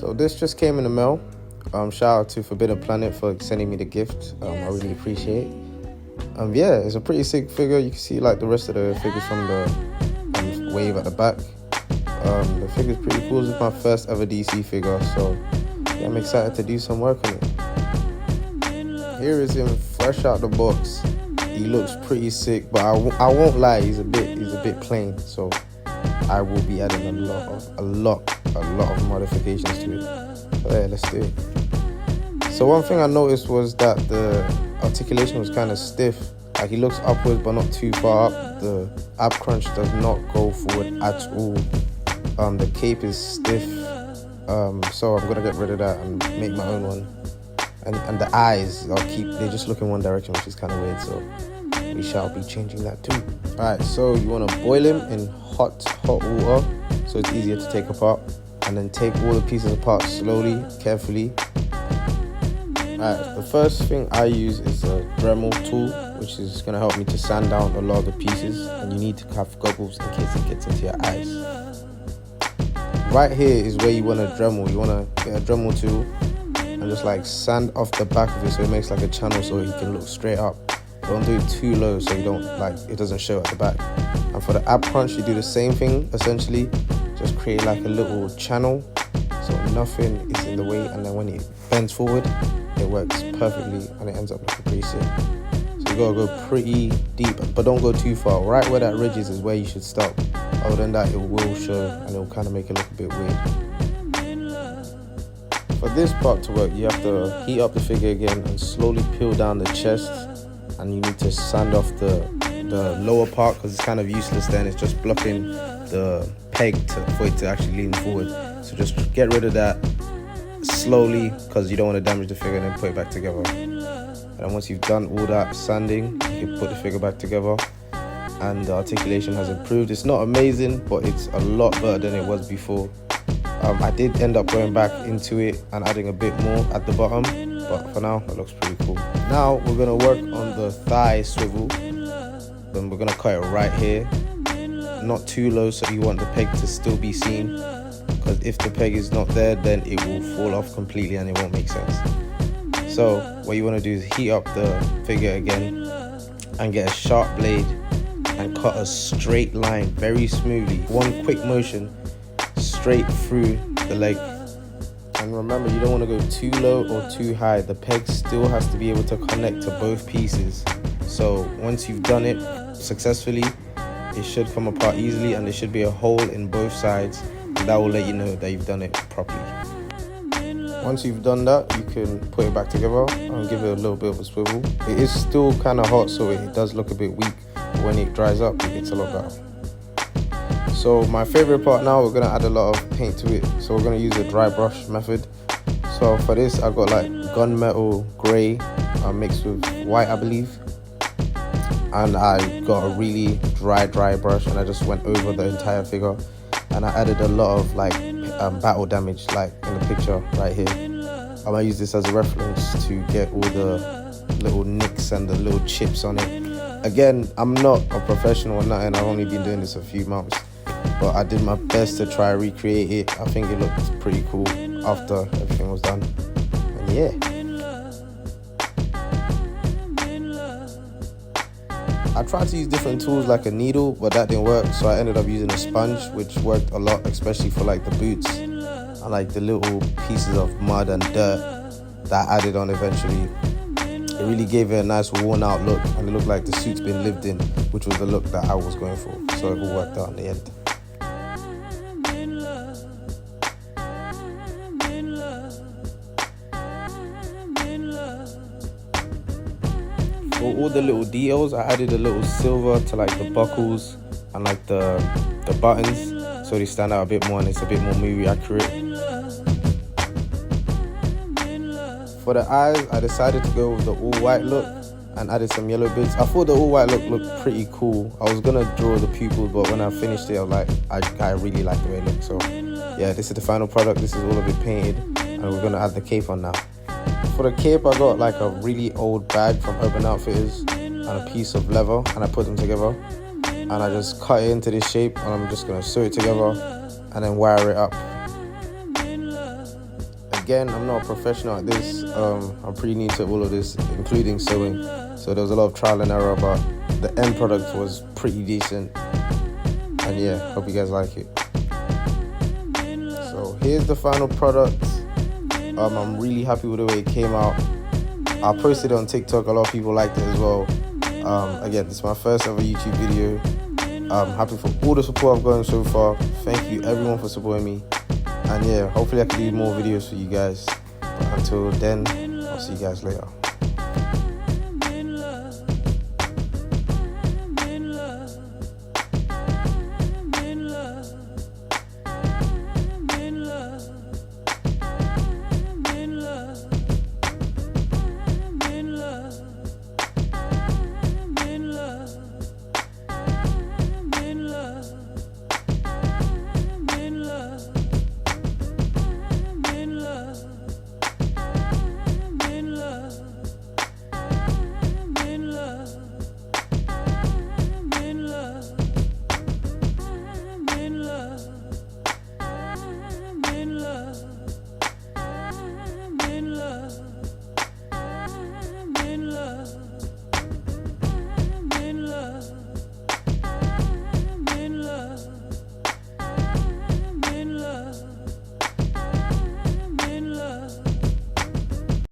So this just came in the mail. Shout out to Forbidden Planet for sending me the gift. I really appreciate it. Yeah, it's a pretty sick figure. You can see like the rest of the figures from the wave at the back. The figure's pretty cool. This is my first ever DC figure, so yeah, I'm excited to do some work on it. Here is him fresh out the box. He looks pretty sick, but I won't lie, he's a bit plain. So I will be adding a lot of modifications to it. But yeah, let's do it. So one thing I noticed was that the articulation was kind of stiff. Like he looks upwards but not too far up. The ab crunch does not go forward at all. The cape is stiff. So I'm gonna get rid of that and make my own one. And the eyes, they just look in one direction, which is kind of weird. So we shall be changing that too. Alright, so you want to boil him in hot water so it's easier to take apart, and then take all the pieces apart slowly, carefully. Alright, the first thing I use is a Dremel tool, which is going to help me to sand down a lot of the pieces, and you need to have goggles in case it gets into your eyes. Right here is where you want a Dremel. You want to get a Dremel tool and just like sand off the back of it so it makes like a channel so you can look straight up. Don't do it too low so you don't it doesn't show at the back. And for the ab crunch, you do the same thing essentially. Just create like a little channel so nothing is in the way, and then when it bends forward, it works perfectly and it ends up looking pretty sick. So you gotta go pretty deep, but don't go too far. Right where that ridge is where you should stop. Other than that, it will show and it will kind of make it look a bit weird. For this part to work, you have to heat up the figure again and slowly peel down the chest, and you need to sand off the lower part because it's kind of useless then. It's just blocking the peg for it to actually lean forward. So just get rid of that slowly because you don't want to damage the figure, and then put it back together. And then once you've done all that sanding, you can put the figure back together, and the articulation has improved. It's not amazing, but it's a lot better than it was before. I did end up going back into it and adding a bit more at the bottom, but for now it looks pretty cool. Now we're gonna work on the thigh swivel. Then we're gonna cut it right here, not too low so you want the peg to still be seen, because if the peg is not there then it will fall off completely and it won't make sense. So what you want to do is heat up the figure again and get a sharp blade and cut a straight line very smoothly. One quick motion straight through the leg. And remember, you don't want to go too low or too high. The peg still has to be able to connect to both pieces. So once you've done it successfully, it should come apart easily, and there should be a hole in both sides, and that will let you know that you've done it properly. Once you've done that, you can put it back together and give it a little bit of a swivel. It is still kind of hot, so it does look a bit weak, but when it dries up, it gets a lot better. So my favorite part now, we're gonna add a lot of paint to it. So we're gonna use the dry brush method. So for this, I got like gunmetal gray mixed with white, I believe. And I got a really dry brush, and I just went over the entire figure. And I added a lot of like battle damage, like in the picture right here. I'm gonna use this as a reference to get all the little nicks and the little chips on it. Again, I'm not a professional or nothing. I've only been doing this a few months, but I did my best to try and recreate it. I think it looked pretty cool after everything was done. And yeah. I tried to use different tools like a needle, but that didn't work, so I ended up using a sponge, which worked a lot, especially for like the boots and like the little pieces of mud and dirt that I added on eventually. It really gave it a nice worn out look, and it looked like the suit's been lived in, which was the look that I was going for, so it all worked out in the end. For all the little details, I added a little silver to like the buckles and like the buttons, so they stand out a bit more and it's a bit more movie accurate. For the eyes, I decided to go with the all white look and added some yellow bits. I thought the all white look looked pretty cool. I was gonna draw the pupils, but when I finished it, I was like, I really like the way it looks. So yeah, this is the final product. This is all of it painted, and we're gonna add the cape on now. For the cape, I got like a really old bag from Urban Outfitters and a piece of leather, and I put them together and I just cut it into this shape, and I'm just gonna sew it together and then wire it up. again, I'm not a professional at this. I'm pretty new to all of this, including sewing. So there was a lot of trial and error, but the end product was pretty decent. And yeah, hope you guys like it. So here's the final product. I'm really happy with the way it came out. I posted it on TikTok. A lot of people liked it as well. Again, this is my first ever YouTube video. I'm happy for all the support I've gotten so far. Thank you everyone for supporting me. And yeah, hopefully I can do more videos for you guys. But until then, I'll see you guys later.